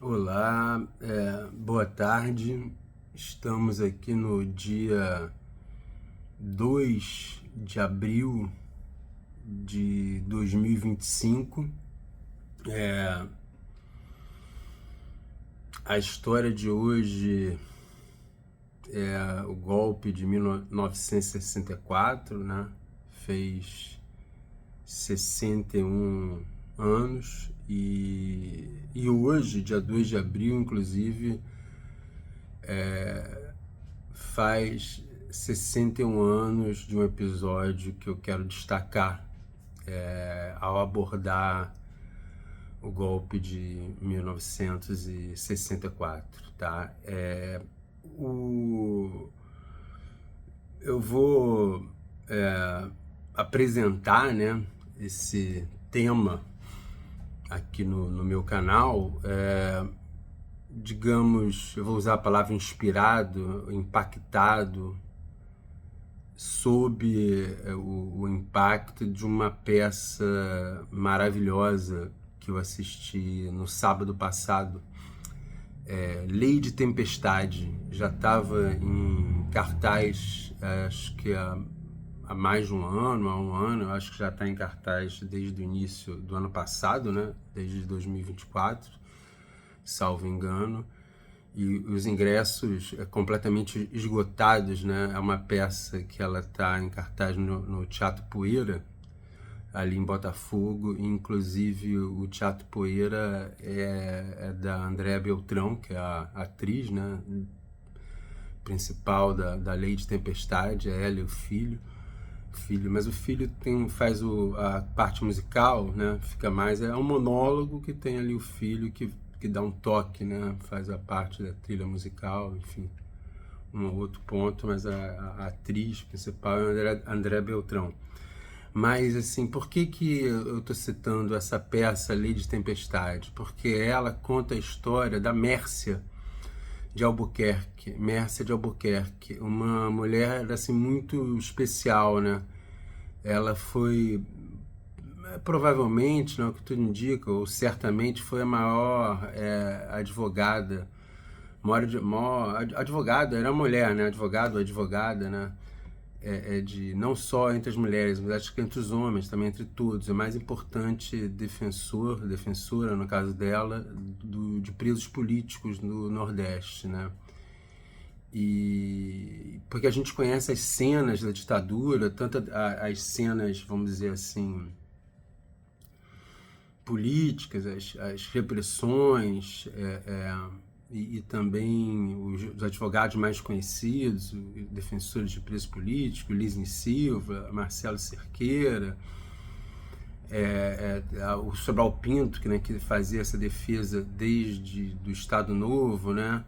Olá, boa tarde. Estamos aqui no dia 2 de abril de 2025. A história de hoje é o golpe de 1964, né? Fez 61 anos e hoje, dia 2 de abril, inclusive, faz 61 anos de um episódio que eu quero destacar ao abordar o golpe de 1964, tá? Eu vou apresentar, né, esse tema aqui no meu canal, digamos, eu vou usar a palavra inspirado, impactado, sob o impacto de uma peça maravilhosa que eu assisti no sábado passado, Lei de Tempestade. Já estava em cartaz, acho que há mais de um ano, eu acho que já está em cartaz desde o início do ano passado, né? Desde 2024, salvo engano. E os ingressos completamente esgotados, né? É uma peça que ela está em cartaz no Teatro Poeira, ali em Botafogo. Inclusive o Teatro Poeira é da Andréa Beltrão, que é a atriz, né, principal da Lei de Tempestade, é ela e o filho. Mas o filho faz a parte musical, né? Fica mais, é um monólogo que tem ali o filho que dá um toque, né? Faz a parte da trilha musical, enfim, um outro ponto, mas a atriz principal é a Andréa Beltrão. Mas, assim, por que eu estou citando essa peça, Lei de Tempestade? Porque ela conta a história da Mércia de Albuquerque, uma mulher, assim, muito especial, né? Ela foi, provavelmente, né, o que tudo indica, ou certamente foi a maior advogada, maior advogada, era mulher, né? Advogado, advogada, né? Não só entre as mulheres, mas acho que entre os homens, também entre todos. É mais importante defensora, no caso dela, de presos políticos no Nordeste, né? E porque a gente conhece as cenas da ditadura, tanto as cenas, vamos dizer assim, políticas, as repressões, e também os advogados mais conhecidos, os defensores de presos políticos, Lisem Silva, Marcelo Cerqueira, o Sobral Pinto, que fazia essa defesa desde do Estado Novo, né?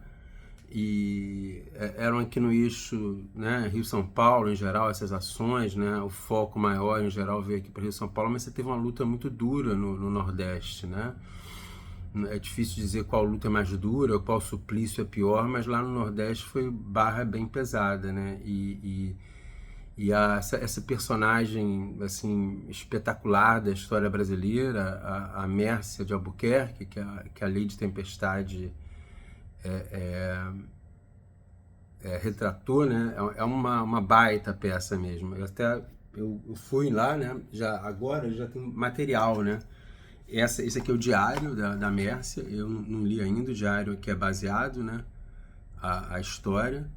E eram aqui no eixo, né, Rio-São Paulo, em geral, essas ações, né? O foco maior, em geral, veio aqui para Rio-São Paulo, mas você teve uma luta muito dura no Nordeste, né? É difícil dizer qual luta é mais dura, qual suplício é pior, mas lá no Nordeste foi barra bem pesada, né? Essa personagem, assim, espetacular da história brasileira, a Mércia de Albuquerque, que a Lei de Tempestade retratou, né? É uma baita peça mesmo. Eu fui lá, né? Agora já tem material, né? Esse aqui é o diário da Mércia. Eu não li ainda o diário que é baseado, né? A história.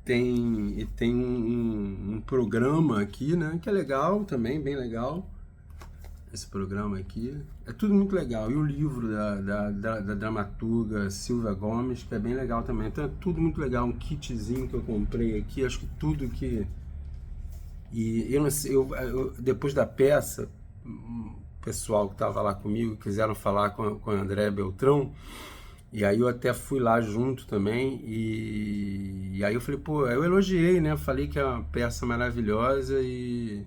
Tem um programa aqui, né? Que é legal também, bem legal. Esse programa aqui. É tudo muito legal. E o livro da dramaturga Silvia Gomes, que é bem legal também. Então é tudo muito legal. Um kitzinho que eu comprei aqui, acho que tudo que... E eu não sei, depois da peça, o pessoal que estava lá comigo quiseram falar com a Andréa Beltrão, e aí eu até fui lá junto também, e aí eu falei, pô, eu elogiei, né? Falei que é uma peça maravilhosa e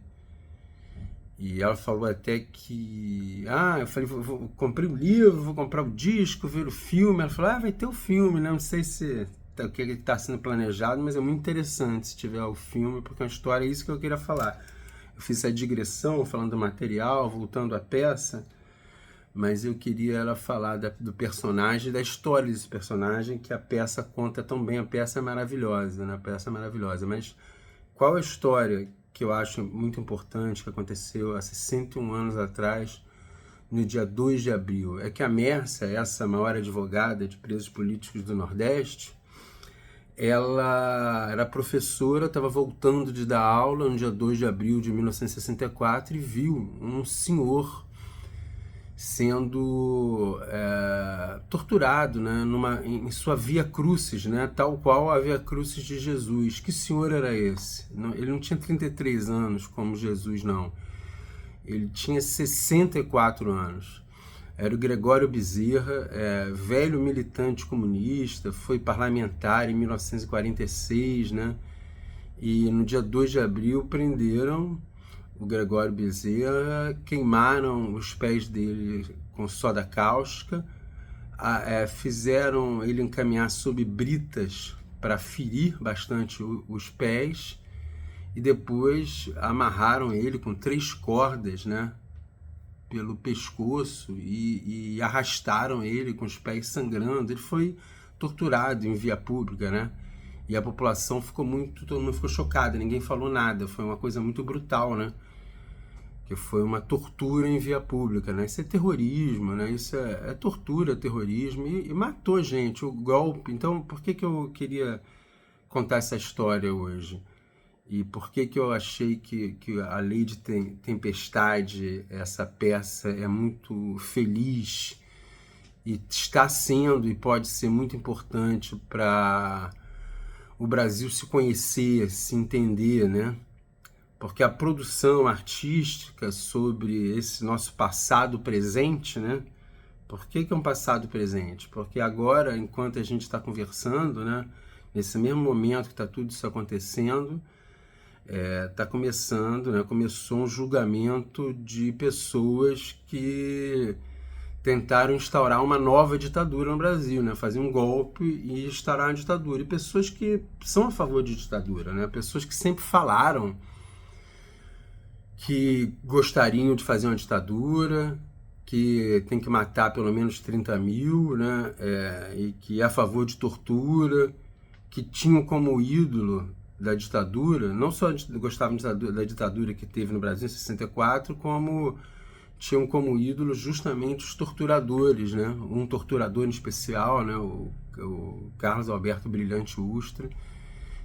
ela falou até que... eu falei, comprei o livro, vou comprar o disco, ver o filme. Ela falou, vai ter o filme, né? Não sei se o que está sendo planejado, mas é muito interessante se tiver o filme, porque é uma história, é isso que eu queria falar. Eu fiz essa digressão, falando do material, voltando à peça, mas eu queria ela falar do personagem, da história desse personagem, que a peça conta tão bem. A peça é maravilhosa, né? A peça é maravilhosa, mas qual a história que eu acho muito importante, que aconteceu há 61 anos atrás, no dia 2 de abril? É que a Mércia, essa maior advogada de presos políticos do Nordeste, ela era professora, estava voltando de dar aula no dia 2 de abril de 1964 e viu um senhor sendo torturado, né, em sua Via Crucis, né, tal qual a Via Crucis de Jesus. Que senhor era esse? Não, ele não tinha 33 anos como Jesus, não. Ele tinha 64 anos. Era o Gregório Bezerra, velho militante comunista, foi parlamentar em 1946, né? E no dia 2 de abril prenderam o Gregório Bezerra, queimaram os pés dele com soda cáustica, fizeram ele encaminhar sob britas para ferir bastante os pés, e depois amarraram ele com 3 cordas, né, pelo pescoço, e arrastaram ele com os pés sangrando. Ele foi torturado em via pública, né? E a população todo mundo ficou chocado, ninguém falou nada. Foi uma coisa muito brutal, né? Que foi uma tortura em via pública, né? Isso é terrorismo, né? Isso é tortura, terrorismo, e matou gente, o golpe. Então, por que eu queria contar essa história hoje? E por que eu achei que a Lei de Tempestade, essa peça, é muito feliz e está sendo e pode ser muito importante para o Brasil se conhecer, se entender, né? Porque a produção artística sobre esse nosso passado presente, né? Por que é um passado presente? Porque agora, enquanto a gente está conversando, né? Nesse mesmo momento que está tudo isso acontecendo, está começando, né? Começou um julgamento de pessoas que tentaram instaurar uma nova ditadura no Brasil, né? Fazer um golpe e instaurar uma ditadura. E pessoas que são a favor de ditadura, né? Pessoas que sempre falaram que gostariam de fazer uma ditadura, que tem que matar pelo menos 30 mil, né? E que é a favor de tortura, que tinham como ídolo da ditadura, não só gostavam da ditadura que teve no Brasil em 64, como tinham como ídolo justamente os torturadores, né? Um torturador em especial, né? O Carlos Alberto Brilhante Ustra.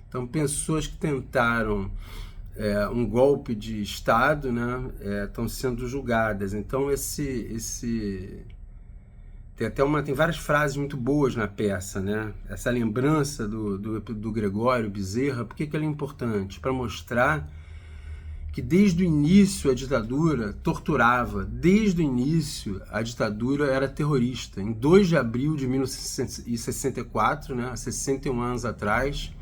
Então, pessoas que tentaram um golpe de Estado, né? Estão sendo julgadas. Então, tem várias frases muito boas na peça, né? Essa lembrança do Gregório Bezerra, por que ela é importante? Para mostrar que desde o início a ditadura torturava, desde o início a ditadura era terrorista. Em 2 de abril de 1964, né, há 61 anos atrás,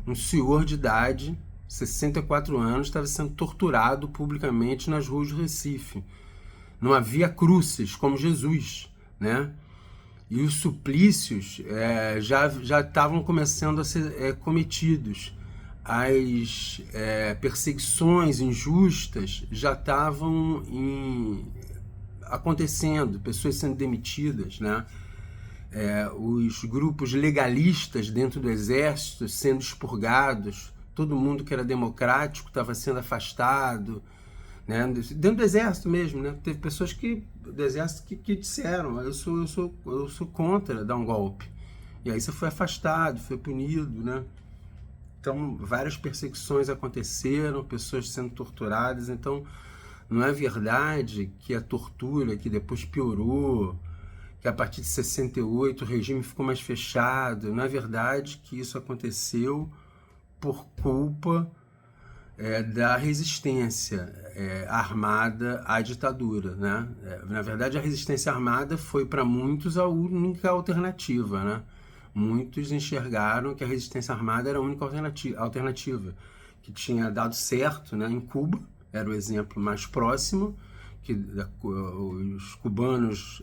um senhor de idade, 64 anos, estava sendo torturado publicamente nas ruas do Recife. Não havia crucis como Jesus, né? E os suplícios já estavam começando a ser cometidos. As perseguições injustas já estavam acontecendo, pessoas sendo demitidas, né? Os grupos legalistas dentro do exército sendo expurgados, todo mundo que era democrático estava sendo afastado, né? Dentro do exército mesmo, né? Teve pessoas do exército que disseram: eu sou contra dar um golpe. E aí você foi afastado, foi punido, né? Então, várias perseguições aconteceram, pessoas sendo torturadas. Então, não é verdade que a tortura, que depois piorou, que a partir de 68 o regime ficou mais fechado. Não é verdade que isso aconteceu por culpa da resistência armada à ditadura, né? Na verdade, a resistência armada foi para muitos a única alternativa, né? Muitos enxergaram que a resistência armada era a única alternativa, que tinha dado certo, né? Em Cuba, era o exemplo mais próximo, que os cubanos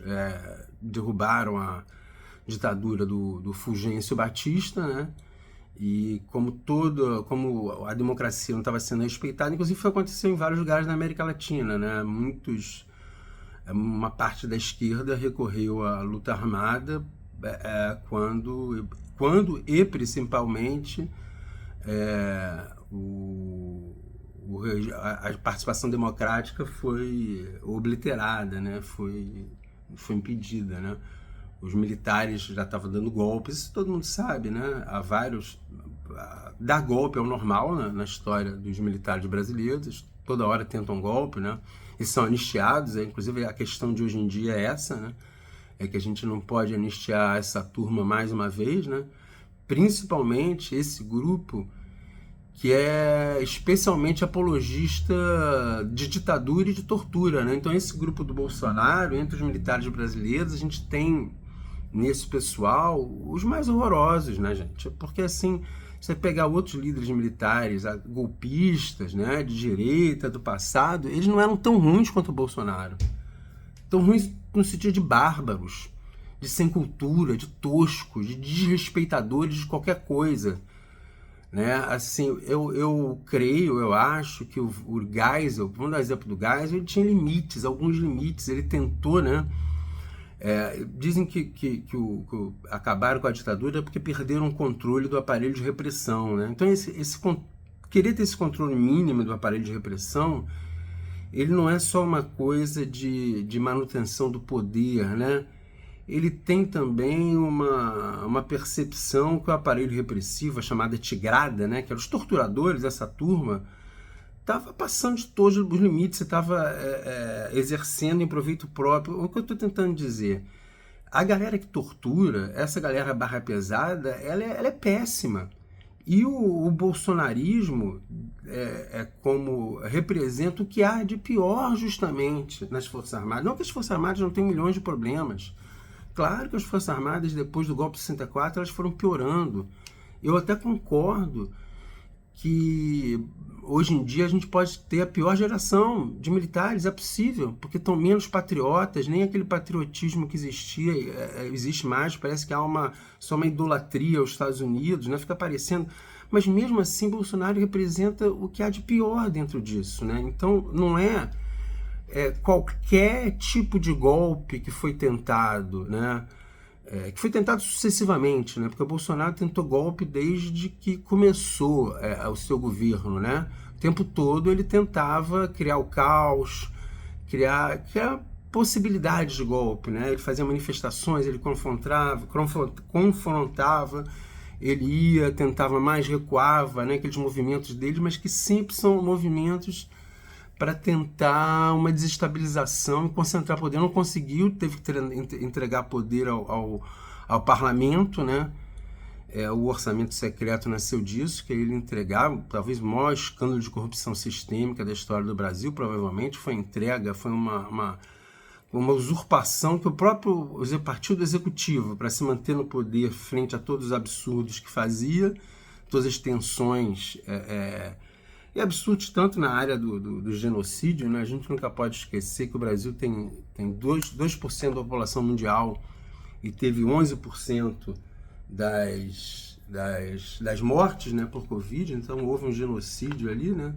derrubaram a ditadura do Fulgêncio Batista, né? E como a democracia não estava sendo respeitada, inclusive foi aconteceu em vários lugares da América Latina, né? Muitos uma parte da esquerda recorreu à luta armada quando e principalmente a participação democrática foi obliterada, né? Foi impedida, né? Os militares já estavam dando golpes, isso todo mundo sabe, né? Há vários... Dar golpe é o normal, né, na história dos militares brasileiros, toda hora tentam golpe, né? E são anistiados, inclusive a questão de hoje em dia é essa, né? É que a gente não pode anistiar essa turma mais uma vez, né? Principalmente esse grupo que é especialmente apologista de ditadura e de tortura, né? Então esse grupo do Bolsonaro, entre os militares brasileiros, a gente tem nesse pessoal os mais horrorosos, né, gente? Porque assim, você pegar outros líderes militares, golpistas, né, de direita, do passado, eles não eram tão ruins quanto o Bolsonaro. Tão ruins no sentido de bárbaros, de sem cultura, de toscos, de desrespeitadores de qualquer coisa. Né? Assim, eu creio, eu acho que o Geisel, vamos dar exemplo do Geisel, ele tinha limites, alguns limites, ele tentou, né? Dizem que acabaram com a ditadura porque perderam o controle do aparelho de repressão, né? Então querer ter esse controle mínimo do aparelho de repressão, ele não é só uma coisa de manutenção do poder, né? Ele tem também uma percepção que o aparelho repressivo, a chamada tigrada, né, que eram os torturadores, essa turma, estava passando de todos os limites, estava exercendo em proveito próprio. O que eu estou tentando dizer? A galera que tortura, essa galera barra pesada, ela é péssima. E o bolsonarismo como representa o que há de pior justamente nas Forças Armadas. Não que as Forças Armadas não tenham milhões de problemas. Claro que as Forças Armadas, depois do golpe de 64, elas foram piorando. Eu até concordo que hoje em dia a gente pode ter a pior geração de militares, é possível, porque estão menos patriotas, nem aquele patriotismo que existia existe mais, parece que há só uma idolatria aos Estados Unidos, né? Fica parecendo, mas mesmo assim Bolsonaro representa o que há de pior dentro disso, né? Então não é qualquer tipo de golpe que foi tentado, né? Que foi tentado sucessivamente, né? Porque o Bolsonaro tentou golpe desde que começou o seu governo, né? O tempo todo ele tentava criar o caos, criar possibilidades de golpe, né? Ele fazia manifestações, ele confrontava, ele ia, tentava mais, recuava, né? Aqueles movimentos dele, mas que sempre são movimentos para tentar uma desestabilização e concentrar poder. Não conseguiu, teve que entregar poder ao parlamento, né? O orçamento secreto nasceu disso, que ele entregava, talvez o maior escândalo de corrupção sistêmica da história do Brasil, provavelmente, foi entrega, foi uma usurpação que o próprio partido executivo, para se manter no poder frente a todos os absurdos que fazia, todas as tensões... E absurdos tanto na área do genocídio, né? A gente nunca pode esquecer que o Brasil tem 2% da população mundial e teve 11% das mortes, né, por Covid, então houve um genocídio ali, né?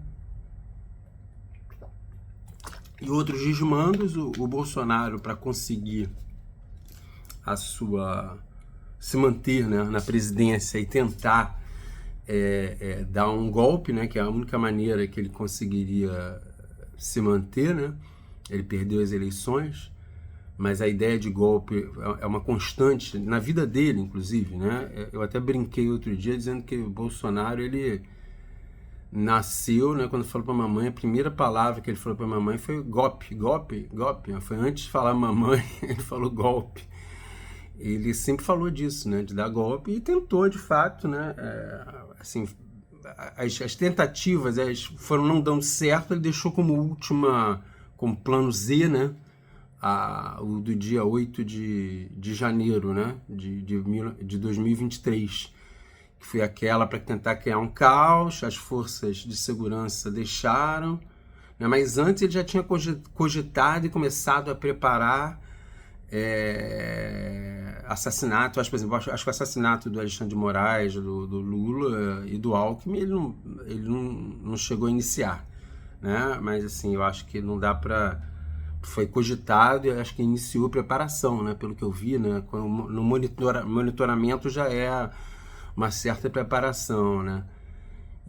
E outros desmandos, o Bolsonaro, para conseguir se manter, né, na presidência e tentar dar um golpe, né, que é a única maneira que ele conseguiria se manter, né? Ele perdeu as eleições, mas a ideia de golpe é uma constante na vida dele, inclusive, né? Eu até brinquei outro dia dizendo que o Bolsonaro, ele nasceu, né, quando falou para a mamãe, a primeira palavra que ele falou para a mamãe foi golpe, golpe, golpe. Foi antes de falar mamãe, ele falou golpe. Ele sempre falou disso, né, de dar golpe, e tentou, de fato, né, assim, as tentativas foram não dando certo. Ele deixou como última, como plano Z, né, o do dia 8 de janeiro, né, de 2023, que foi aquela para tentar criar um caos. As forças de segurança deixaram, né, mas antes ele já tinha cogitado e começado a preparar assassinato. Acho, por exemplo, acho que o assassinato do Alexandre de Moraes, do Lula e do Alckmin, ele não chegou a iniciar, né? Mas assim, eu acho que não dá para foi cogitado e acho que iniciou a preparação, né, pelo que eu vi, né, no monitoramento já é uma certa preparação, né.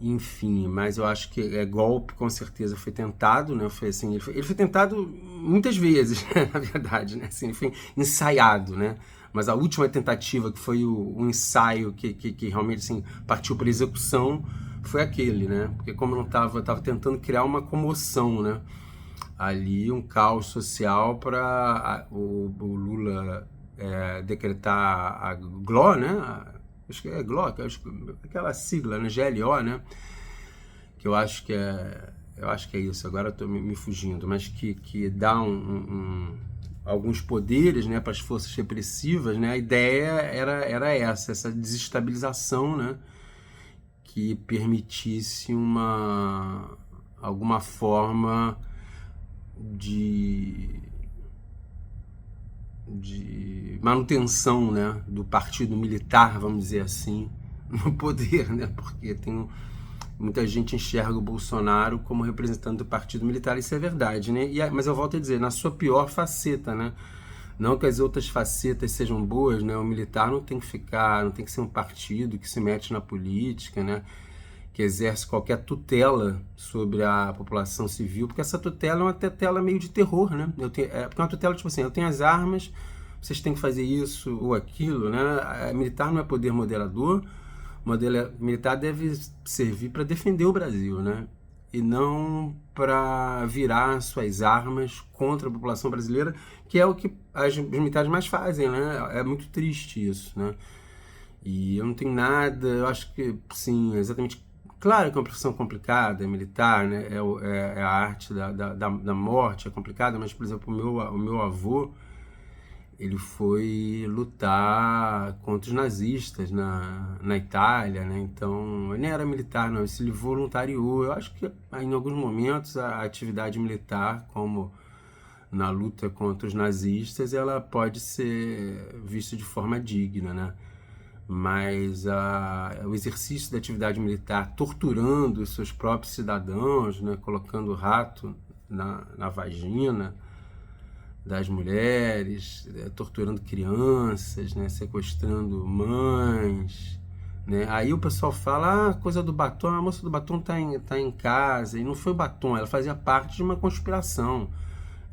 Enfim, mas eu acho que golpe com certeza foi tentado, né? Foi assim, ele foi tentado muitas vezes, na verdade, né? Assim, ele foi ensaiado, né? Mas a última tentativa, que foi o ensaio que realmente assim, partiu para execução, foi aquele, né? Porque como não tava tentando criar uma comoção, né? Ali um caos social para o Lula decretar a GLO, né? Acho que é GLO, aquela sigla, né? GLO, né? Que eu acho que é isso, agora eu tô me fugindo, mas que dá alguns poderes, né, para as forças repressivas, né? A ideia era essa desestabilização, né? Que permitisse alguma forma de manutenção, né, do partido militar, vamos dizer assim, no poder, né, porque muita gente enxerga o Bolsonaro como representante do partido militar, isso é verdade, né, mas eu volto a dizer, na sua pior faceta, né, não que as outras facetas sejam boas, né, o militar não tem que ser um partido que se mete na política, né, que exerce qualquer tutela sobre a população civil, porque essa tutela é uma tutela meio de terror, né? Porque é uma tutela tipo assim, eu tenho as armas, vocês têm que fazer isso ou aquilo, né? A militar não é poder moderador, militar deve servir para defender o Brasil, né? E não para virar suas armas contra a população brasileira, que é o que os militares mais fazem, né? É muito triste isso, né? E eu não tenho nada, eu acho que, sim, exatamente. Claro que é uma profissão complicada, é militar, né? É a arte da morte, é complicada, mas, por exemplo, o meu avô, ele foi lutar contra os nazistas na Itália, né? Então, ele nem era militar, não, ele se voluntariou. Eu acho que, em alguns momentos, a atividade militar, como na luta contra os nazistas, ela pode ser vista de forma digna, né? Mas o exercício da atividade militar torturando os seus próprios cidadãos, né, colocando rato na vagina das mulheres, torturando crianças, né, sequestrando mães, né? Aí o pessoal fala, coisa do batom, a moça do batom tá em casa, e não foi o batom, ela fazia parte de uma conspiração,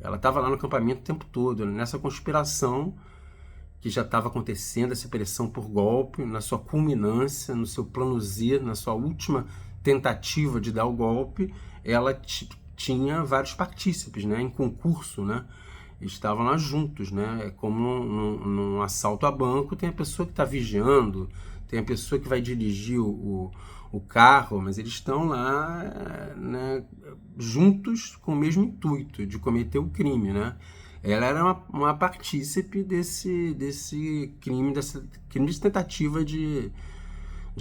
ela estava lá no acampamento o tempo todo, né? Nessa conspiração que já estava acontecendo, essa pressão por golpe, na sua culminância, no seu plano Z, na sua última tentativa de dar o golpe, ela tinha vários partícipes, né, em concurso, né, estavam lá juntos, né, é como num assalto a banco, tem a pessoa que está vigiando, tem a pessoa que vai dirigir o carro, mas eles estão lá, né, juntos com o mesmo intuito de cometer o crime, né. Ela era uma partícipe desse crime, de tentativa de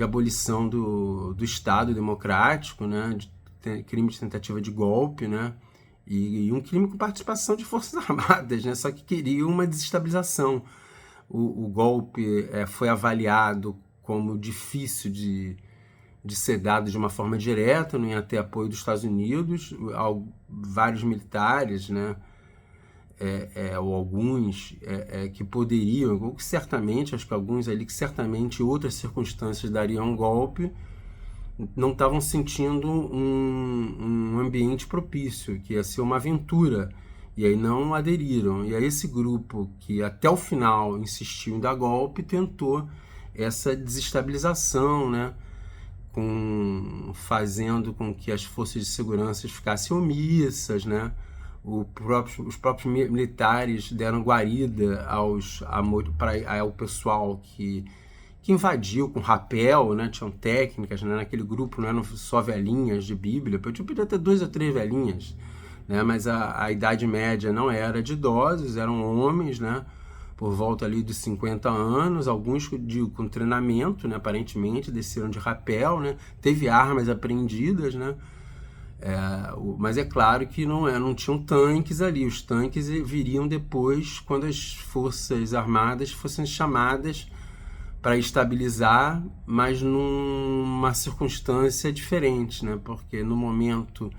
abolição do Estado democrático, né? Crime de tentativa de golpe, né? E um crime com participação de forças armadas, né? Só que queria uma desestabilização. O golpe foi avaliado como difícil de ser dado de uma forma direta, não ia ter apoio dos Estados Unidos, vários militares, né? Ou alguns que poderiam, ou que certamente, acho que alguns ali que certamente em outras circunstâncias dariam um golpe, não estavam sentindo um ambiente propício, que ia ser uma aventura, e aí não aderiram. E aí esse grupo que até o final insistiu em dar golpe, tentou essa desestabilização, né? Fazendo com que as forças de segurança ficassem omissas, né? Os próprios militares deram guarida ao pessoal que invadiu com rapel, né? Tinham técnicas, né? Naquele grupo não eram só velhinhas de Bíblia, podia ter 2 ou 3 velhinhas, né? Mas a idade média não era de idosos, eram homens, né? Por volta ali dos 50 anos, alguns com treinamento, né? Aparentemente desceram de rapel, né? Teve armas apreendidas, né? Mas é claro que não tinham tanques ali, os tanques viriam depois quando as forças armadas fossem chamadas para estabilizar, mas numa circunstância diferente, né? Porque no momento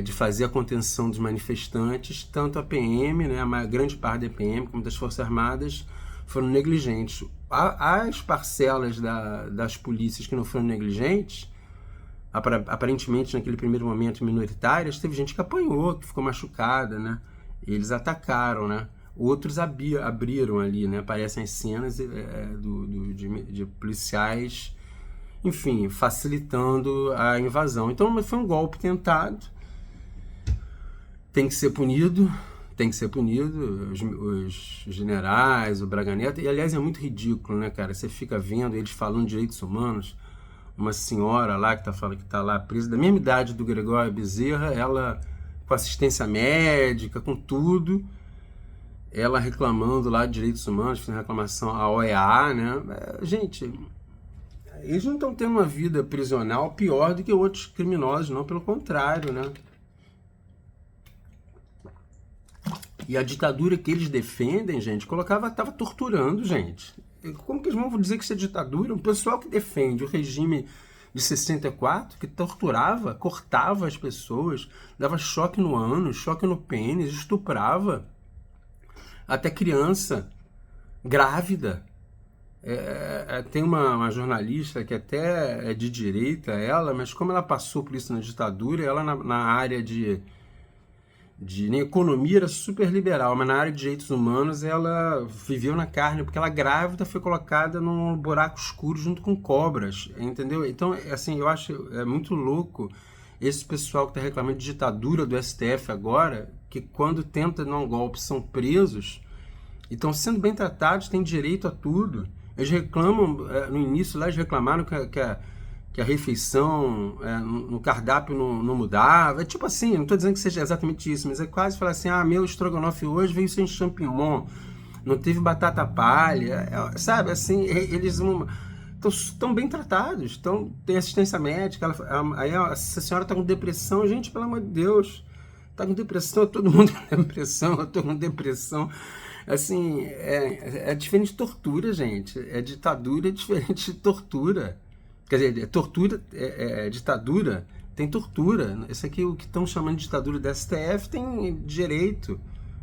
de fazer a contenção dos manifestantes, tanto a PM, né, a grande parte da PM, como das Forças Armadas, foram negligentes. As parcelas das polícias que não foram negligentes, aparentemente naquele primeiro momento minoritárias, teve gente que apanhou, que ficou machucada, né? Eles atacaram, né? Outros abriram ali, né? Aparecem as cenas de policiais, enfim, facilitando a invasão. Então foi um golpe tentado, tem que ser punido, os generais, o Braga Neto, e aliás é muito ridículo, né, cara? Você fica vendo eles falando de direitos humanos, uma senhora lá que tá lá presa, da mesma idade do Gregório Bezerra, ela com assistência médica, com tudo, ela reclamando lá de direitos humanos, fazendo reclamação à OEA, né? Gente, eles não estão tendo uma vida prisional pior do que outros criminosos, não, pelo contrário, né? E a ditadura que eles defendem, gente, tava torturando, gente. Como que eles vão dizer que isso é ditadura? O pessoal que defende o regime de 64, que torturava, cortava as pessoas, dava choque no ânus, choque no pênis, estuprava até criança, grávida. Tem uma jornalista que até é de direita, mas como ela passou por isso na ditadura, ela na área de economia era super liberal, mas na área de direitos humanos ela viveu na carne, porque ela grávida foi colocada num buraco escuro junto com cobras, entendeu? Então, assim, eu acho muito louco esse pessoal que está reclamando de ditadura do STF agora, que quando tenta dar um golpe são presos e estão sendo bem tratados, têm direito a tudo. Eles reclamam, no início lá eles reclamaram que a refeição no cardápio não mudava. É tipo assim, não estou dizendo que seja exatamente isso, mas é quase falar assim, meu estrogonofe hoje veio sem champignon, não teve batata palha, sabe, assim, eles estão bem tratados, tem assistência médica, aí essa senhora está com depressão, gente, pelo amor de Deus, está com depressão, todo mundo com depressão, eu estou com depressão. Assim, é diferente de tortura, gente, ditadura é diferente de tortura. Quer dizer, tortura, ditadura, tem tortura. Isso aqui, o que estão chamando de ditadura da STF, tem direito.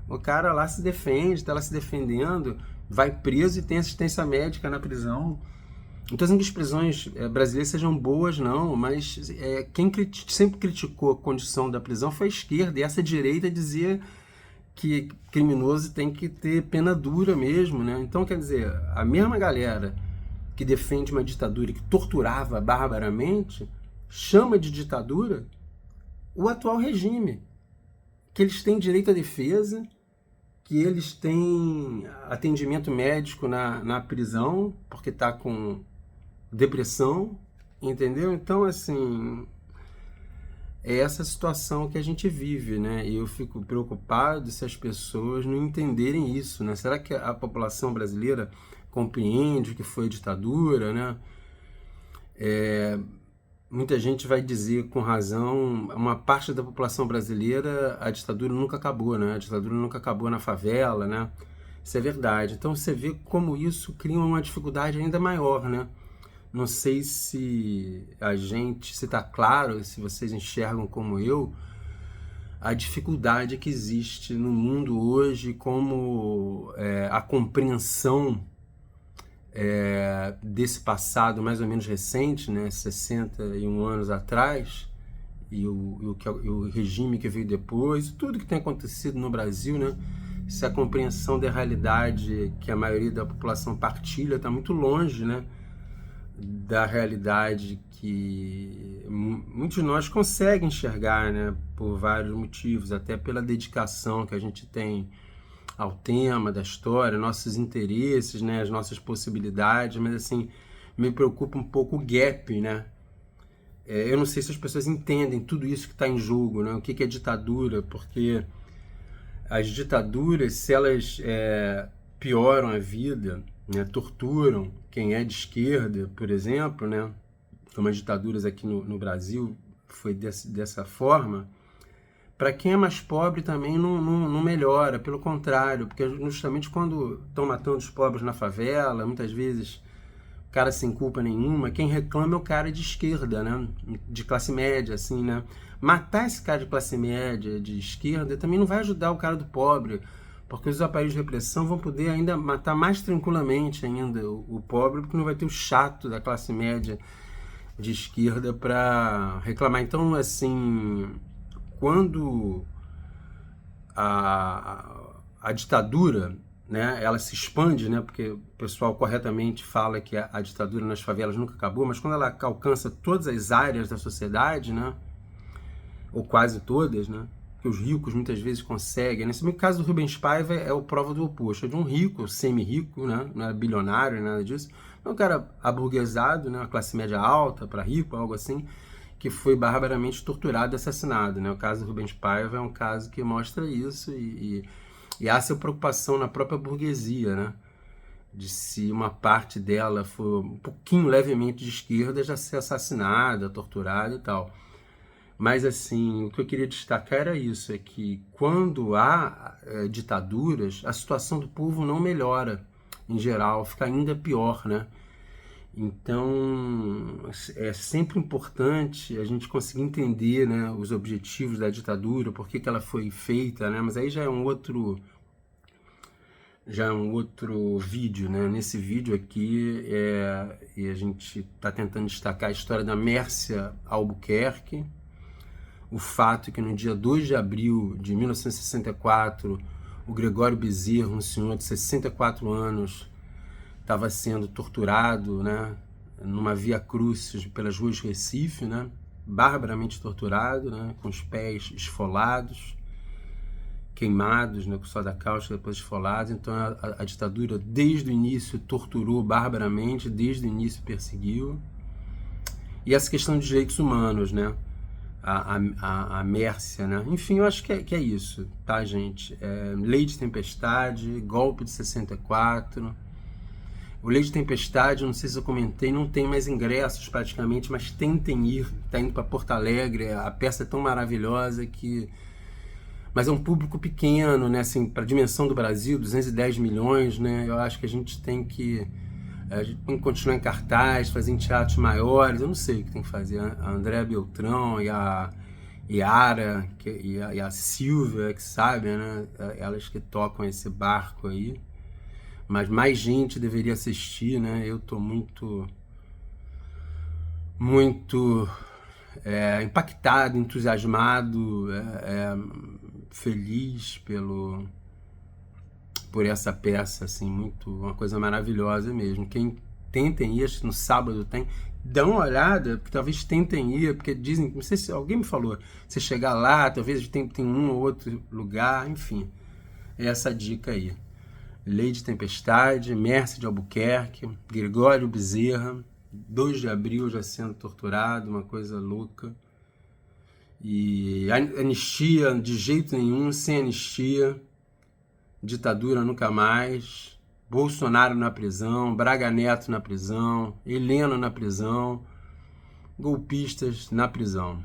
O cara lá se defende, está lá se defendendo, vai preso e tem assistência médica na prisão. Não estou dizendo que as prisões brasileiras sejam boas, não, mas quem sempre criticou a condição da prisão foi a esquerda, e essa direita dizia que criminoso tem que ter pena dura mesmo, né? Então, quer dizer, a mesma galera que defende uma ditadura que torturava barbaramente, chama de ditadura o atual regime, que eles têm direito à defesa, que eles têm atendimento médico na prisão, porque está com depressão, entendeu? Então, assim, é essa situação que a gente vive, né? E eu fico preocupado se as pessoas não entenderem isso, né? Será que a população brasileira compreende o que foi ditadura, né? Muita gente vai dizer com razão, uma parte da população brasileira, a ditadura nunca acabou, né? A ditadura nunca acabou na favela, né? Isso é verdade. Então você vê como isso cria uma dificuldade ainda maior, né? Não sei se se está claro, se vocês enxergam como eu, a dificuldade que existe no mundo hoje, como a compreensão desse passado mais ou menos recente, né, 61 anos atrás, e o regime que veio depois, tudo que tem acontecido no Brasil, né, se a compreensão da realidade que a maioria da população partilha está muito longe, né, da realidade que muitos de nós conseguem enxergar, né, por vários motivos, até pela dedicação que a gente tem ao tema da história, nossos interesses, né, as nossas possibilidades, mas assim, me preocupa um pouco o gap, né? Eu não sei se as pessoas entendem tudo isso que está em jogo, né? O que é ditadura, porque as ditaduras, se elas pioram a vida, né, torturam quem é de esquerda, por exemplo, né, como as ditaduras aqui no Brasil foi dessa forma, para quem é mais pobre também não melhora, pelo contrário, porque justamente quando estão matando os pobres na favela, muitas vezes o cara sem culpa nenhuma, quem reclama é o cara de esquerda, né? De classe média, assim, né? Matar esse cara de classe média, de esquerda, também não vai ajudar o cara do pobre, porque os aparelhos de repressão vão poder ainda matar mais tranquilamente ainda o pobre, porque não vai ter o chato da classe média de esquerda para reclamar. Então, assim, quando a ditadura, né, ela se expande, né, porque o pessoal corretamente fala que a ditadura nas favelas nunca acabou, mas quando ela alcança todas as áreas da sociedade, né, ou quase todas, né, que os ricos muitas vezes conseguem. Nesse caso do Rubens Paiva é o prova do oposto, é de um rico, semi-rico, né, não é bilionário, nada disso, é um cara aburguesado, né, uma classe média alta para rico, algo assim, que foi barbaramente torturado e assassinado, né? O caso do Rubens Paiva é um caso que mostra isso e há essa preocupação na própria burguesia, né? De se uma parte dela for um pouquinho levemente de esquerda já ser assassinada, torturada e tal. Mas assim, o que eu queria destacar era isso, é que quando há ditaduras, a situação do povo não melhora, em geral, fica ainda pior, né? Então, é sempre importante a gente conseguir entender, né, os objetivos da ditadura, por que ela foi feita, né? Mas aí já é um outro vídeo, né? Nesse vídeo aqui, e a gente está tentando destacar a história da Mércia Albuquerque, o fato que no dia 2 de abril de 1964, o Gregório Bezerra, um senhor de 64 anos, estava sendo torturado, né, numa via crucis pelas ruas de Recife, né, barbaramente torturado, né, com os pés esfolados, queimados, né, com soda cáustica, depois esfolados. Então a ditadura desde o início torturou barbaramente, desde o início perseguiu. E essa questão de direitos humanos, né, a Mércia, né? Enfim, eu acho que é isso, tá, gente? Lei de Tempestade, golpe de 64. O Lei de Tempestade, eu não sei se eu comentei, não tem mais ingressos praticamente, mas tentem ir, tá indo para Porto Alegre, a peça é tão maravilhosa que... Mas é um público pequeno, né, assim, para a dimensão do Brasil, 210 milhões, né, eu acho que a gente tem que continuar em cartaz, fazer em teatros maiores, eu não sei o que tem que fazer. A Andréa Beltrão e a Yara e a Silvia, que sabem, né, elas que tocam esse barco aí. Mas mais gente deveria assistir, né? Eu tô muito impactado, entusiasmado, feliz por essa peça, assim, uma coisa maravilhosa mesmo. Quem tentem ir, acho que no sábado tem, dá uma olhada, porque talvez tentem ir, porque dizem, não sei se alguém me falou, você chegar lá, talvez tem um ou outro lugar, enfim, é essa dica aí. Lei de Tempestade, Mércia de Albuquerque, Gregório Bezerra, 2 de abril já sendo torturado, uma coisa louca. E anistia de jeito nenhum, sem anistia, ditadura nunca mais, Bolsonaro na prisão, Braga Neto na prisão, Heleno na prisão, golpistas na prisão.